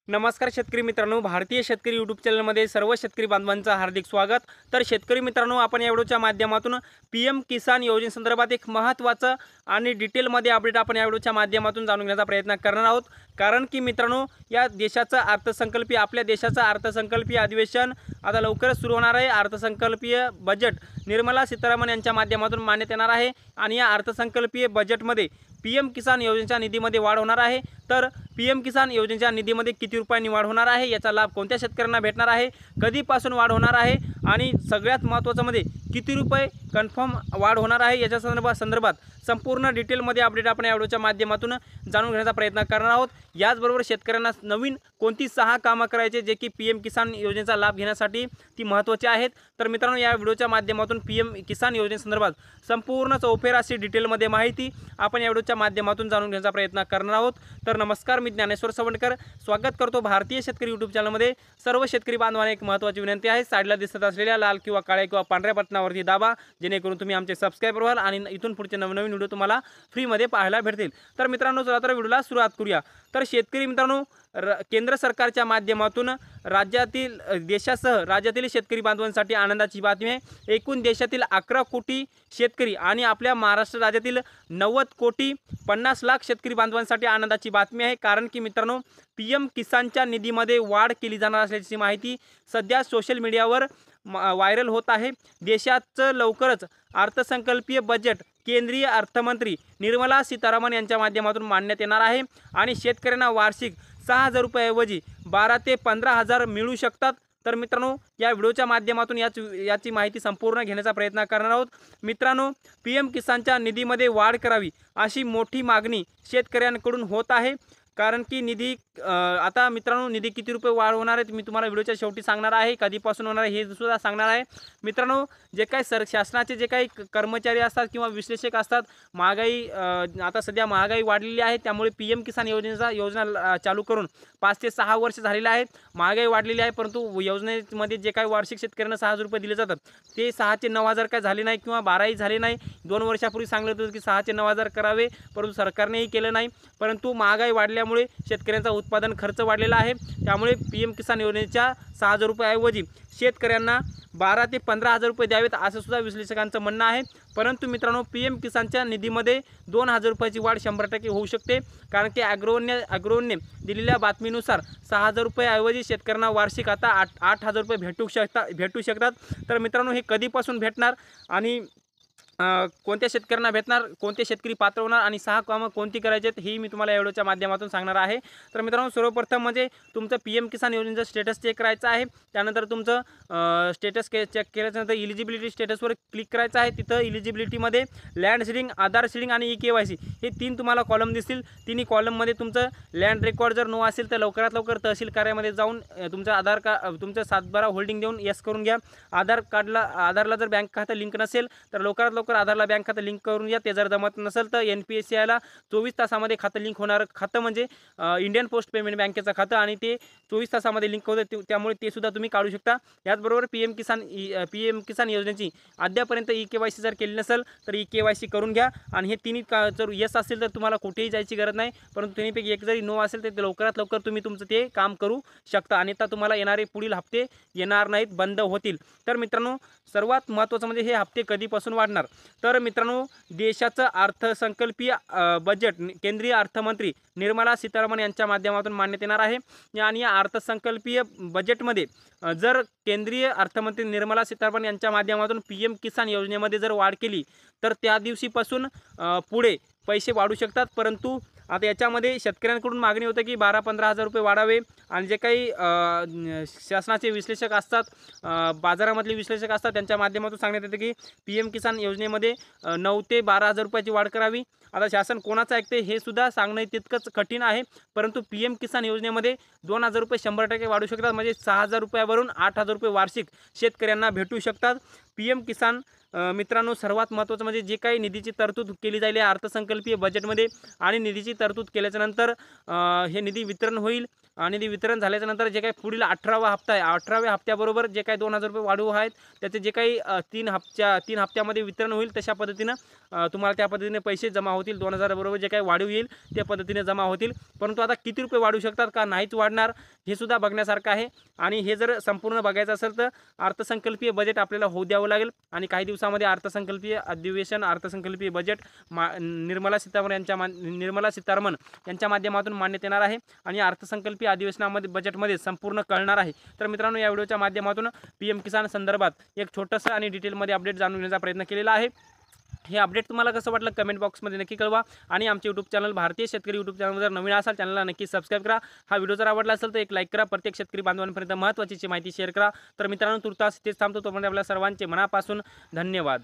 नमस्कार शेतकरी मित्रांनो, भारतीय शेतकरी यूट्यूब चॅनलमध्ये सर्व शेतकरी बांधवांचं हार्दिक स्वागत। तर शेतकरी मित्रांनो, आपण या व्हिडिओच्या माध्यमातून पीएम किसान योजनेसंदर्भात एक महत्त्वाचं आणि डिटेलमध्ये अपडेट आपण या व्हिडिओच्या माध्यमातून जाणून घेण्याचा प्रयत्न करणार आहोत। कारण की मित्रांनो, या देशाचा अर्थसंकल्पीय आपल्या देशाचा अर्थसंकल्पीय अधिवेशन आता लवकरच सुरू होणार आहे। अर्थसंकल्पीय बजेट निर्मला सीतारामन यांच्या माध्यमातून मांडण्यात येणार आहे आणि या अर्थसंकल्पीय बजेटमध्ये पीएम किसान योजनेच्या निधीमध्ये वाढ होणार आहे। तर पीएम किसान योजनेच्या निधीमध्ये किती रुपयांनी वाढ होणार आहे, याचा लाभ कोणत्या शेतकऱ्यांना भेटणार आहे, कधीपासून वाढ होणार आहे आणि सगळ्यात महत्त्वाचं म्हणजे किती रुपये कन्फर्म वाढ होणार आहे, याच्या संदर्भात संपूर्ण डिटेलमध्ये अपडेट आपण या व्हिडिओच्या माध्यमातून जाणून घेण्याचा प्रयत्न करणार आहोत। याचबरोबर शेतकऱ्यांना नवीन कोणती 6 कामं करायचे जे की पीएम किसान योजनेचा लाभ घेण्यासाठी ती महत्त्वाची आहेत। तर मित्रांनो, या व्हिडिओच्या माध्यमातून पीएम किसान योजनेसंदर्भात संपूर्ण चौफेर अशी डिटेलमध्ये माहिती आपण या व्हिडिओच्या माध्यमातून जाणून घेण्याचा प्रयत्न करणार आहोत। तर नमस्कार, मी ज्ञानेश्वर सवंडकर स्वागत करतो भारतीय शेतकरी यूट्यूब चॅनलमध्ये। सर्व शेतकरी बांधवांना एक महत्त्वाची विनंती आहे, साईडला दिसत असलेल्या लाल किंवा काळ्या किंवा पांढऱ्या बटनावरती दाबा, जेणेकरून तुम्ही आमचे सबस्क्राइबर व्हाल आणि इथून पुढचे नवनवीन व्हिडिओ तुम्हाला फ्रीमध्ये पाहायला भेटतील। तर मित्रांनो, चला तर व्हिडिओला सुरुवात करूया। तर शेतकरी मित्रांनो, केंद्र सरकारच्या माध्यमातून देशासह राज्यातील शेतकरी बांधवांसाठी आनंदाची बातमी आहे। एकूण देशातील 11 कोटी शेतकरी आणि आपल्या महाराष्ट्र राज्यातील 90 कोटी 50 लाख शेतकरी बांधवांसाठी आनंदाची बातमी आहे। कारण की मित्रांनो, पीएम किसानच्या निधीमध्ये वाढ केली जाणार असल्याची माहिती सध्या सोशल मीडियावर व्हायरल होत आहे। देशाचं लवकरच अर्थसंकल्पीय बजेट केंद्रीय अर्थमंत्री निर्मला सीतारामन यांच्या माध्यमातून मांडण्यात येणार आहे आणि शेतकऱ्यांना वार्षिक 6,000 रुपयाऐवजी 12,000 ते 15,000 मिळू शकतात। तर मित्रांनो, या व्हिडिओच्या माध्यमातून याची माहिती संपूर्ण घेण्याचा प्रयत्न करणार आहोत। मित्रांनो, पीएम किसानच्या निधीमध्ये वाढ करावी अशी मोठी मागणी शेतकऱ्यांकडून होत आहे। कारण की आता मित्रांनो, निधी किती रुपये वाढ होणार आहे मी तुम्हाला व्हिडिओच्या शेवटी सांगणार आहे, कधीपासून होणार आहे हे सुद्धा सांगणार आहे। मित्रांनो, जे काही शासनाचे जे काही कर्मचारी असतात किंवा विश्लेषक असतात, आता सध्या महागाई वाढलेली आहे, त्यामुळे पीएम किसान योजना चालू करून 5 ते 6 वर्ष झालेले आहेत। महागाई वाढलेली आहे, परंतु योजनेमध्ये जे काही वार्षिक शेतकऱ्यांना 6,000 रुपये दिले जातात ते 6 ते 9,000 काय झाले नाही किंवा 12ही झाले नाही। 2 वर्षापूर्वी सांगितलं होतं की 6 ते 9,000 करावे, परंतु सरकारनेही केलं नाही। परंतु महागाई वाढल्यामुळे शेतकऱ्यांचा उत्पादन खर्च वाढलेला आहे, त्यामुळे पीएम किसान योजनेच्या 6,000 रुपयाऐवजी शेतकऱ्यांना 12,000 ते 15,000 रुपये द्यावेत असं सुद्धा विश्लेषकांचं म्हणणं आहे। परंतु मित्रांनो, पीएम किसानच्या निधीमध्ये 2,000 रुपयाची वाढ 100% होऊ शकते। कारण की अॅग्रोवनने दिलेल्या बातमीनुसार 6,000 रुपयाऐवजी शेतकऱ्यांना वार्षिक आता 8,000 रुपये भेटू शकतात। तर मित्रांनो, हे कधीपासून भेटणार आणि कोणत्या शेतकऱ्यांना भेटणार, कोणते शेतकरी पात्र होणार आणि 6 कामं कोणती करायची आहेत हे मी तुम्हाला या व्हिडिओच्या माध्यमातून सांगणार आहे। तर मित्रांनो, सर्वप्रथम म्हणजे तुमचं पीएम किसान योजनेचं स्टेटस चेक करायचं आहे। त्यानंतर तुमचं स्टेटस चेक केल्यानंतर इलिजिबिलिटी स्टेटसवर क्लिक करायचं आहे। तिथं इलिजिबिलिटीमध्ये लँड सीडिंग, आधार सीडिंग आणि EKYC हे 3 तुम्हाला कॉलम दिसतील। तिन्ही कॉलममध्ये तुमचं लँड रेकॉर्ड जर नो असेल तर लवकरात लवकर तहसील कार्यालयामध्ये जाऊन तुमचं 7/12 होल्डिंग देऊन येस करून घ्या। आधारला जर बँक खातं लिंक नसेल तर लवकरात लवकर आधारला बँक खातं लिंक करून घ्या। ते जर जमत नसेल तर NPSIला 24 तासामध्ये खातं लिंक होणार खातं म्हणजे इंडियन पोस्ट पेमेंट बँकेचं खातं आणि ते 24 तासामध्ये लिंक होतं, त्यामुळे ते सुद्धा तुम्ही काढू शकता। याचबरोबर पीएम किसान योजनेची अद्यापर्यंत EKYC जर केली नसेल तर EKYC करून घ्या आणि हे तिन्ही जर येस असेल तर तुम्हाला कुठेही जायची गरज नाही, परंतु तिन्हीपैकी एक जरी नो असेल तर लवकरात लवकर तुम्ही तुमचं ते काम करू शकता आणि आता तुम्हाला येणारे पुढील हप्ते येणार नाहीत, बंद होतील। तर मित्रांनो, सर्वात महत्त्वाचं म्हणजे हे हप्ते कधीपासून वाढणार। तर मित्रांनो, देशाचं अर्थसंकल्पीय बजेट केंद्रीय अर्थमंत्री निर्मला सीतारामन यांच्या माध्यमातून मांडण्यात येणार आहे आणि या अर्थसंकल्पीय बजेटमध्ये जर केंद्रीय अर्थमंत्री निर्मला सीतारामन यांच्या माध्यमातून पीएम किसान योजनेमध्ये जर वाढ केली तर त्या दिवशीपासून पुढे पैसे वाढू शकतात। परंतु आता याच्यामध्ये शेतकऱ्यांकडून मागणी होते की 12,000-15,000 रुपये वाढावे आणि जे काही शासनाचे विश्लेषक असतात, बाजारामधले विश्लेषक असतात, त्यांच्या माध्यमातून सांगण्यात येते की पीएम किसान योजनेमध्ये 9,000 ते 12,000 रुपयाची वाढ करावी। आता शासन कोणाचं ऐकते हे सुद्धा सांगणं तितकंच कठीण आहे, परंतु पीएम किसान योजनेमध्ये 2,000 रुपये 100% वाढू शकतात, म्हणजे 6,000 रुपयावरून 8,000 रुपये वार्षिक शेतकऱ्यांना भेटू शकतात। पीएम किसान मित्रांनो, सर्वात महत्त्वाचं म्हणजे जे काही निधीची तरतूद केली जाईल या अर्थसंकल्पीय बजेटमध्ये आणि निधीची तरतूद केल्याच्यानंतर हे निधी वितरण होईल आणि निधी वितरण झाल्याच्यानंतर जे काही पुढील 18वा हप्ता आहे, 18व्या हप्त्याबरोबर जे काही 2,000 रुपये वाढू आहेत त्याचे जे काही 3 हप्त्यामध्ये वितरण होईल तशा पद्धतीनं तुम्हाला त्या पद्धतीने पैसे जमा होतील। 2,000 बरोबर जे काही वाढीव येईल त्या पद्धतीने जमा होतील। परंतु आता किती रुपये वाढू शकतात का नाहीच वाढणार हे सुद्धा बघण्यासारखं आहे. आणि हे जर संपूर्ण बघायचं असेल तर अर्थसंकल्पीय बजेट आपल्याला होऊ द्यावं लागेल आणि काही दिवसामध्ये अर्थसंकल्पीय अधिवेशन, अर्थसंकल्पीय बजेट निर्मला सीतारामन यांच्या माध्यमातून मांडण्यात येणार आहे आणि अर्थसंकल्पीय अधिवेशनामध्ये बजेटमध्ये संपूर्ण कळणार आहे. तर मित्रांनो, या व्हिडिओच्या माध्यमातून PM किसान संदर्भात एक छोटंसं आणि डिटेलमध्ये अपडेट जाणून घेण्याचा प्रयत्न केलेला आहे. हे अपडेट तुम्हाला कसं वाटलं कमेंट बॉक्समध्ये नक्की कळवा आणि आमचे यूट्यूब चॅनल भारतीय शेतकरी यूट्यूब चॅनल जर नवीन असाल चॅनलला नक्की सबस्क्राईब करा. हा व्हिडिओ जर आवडला असेल तर एक लाईक करा. प्रत्येक शेतकरी बांधवांपर्यंत महत्त्वाची माहिती शेअर करा. तर मित्रांनो, तुर्तास तेच थांबतो. तोपर्यंत आपल्या सर्वांचे मनापासून धन्यवाद.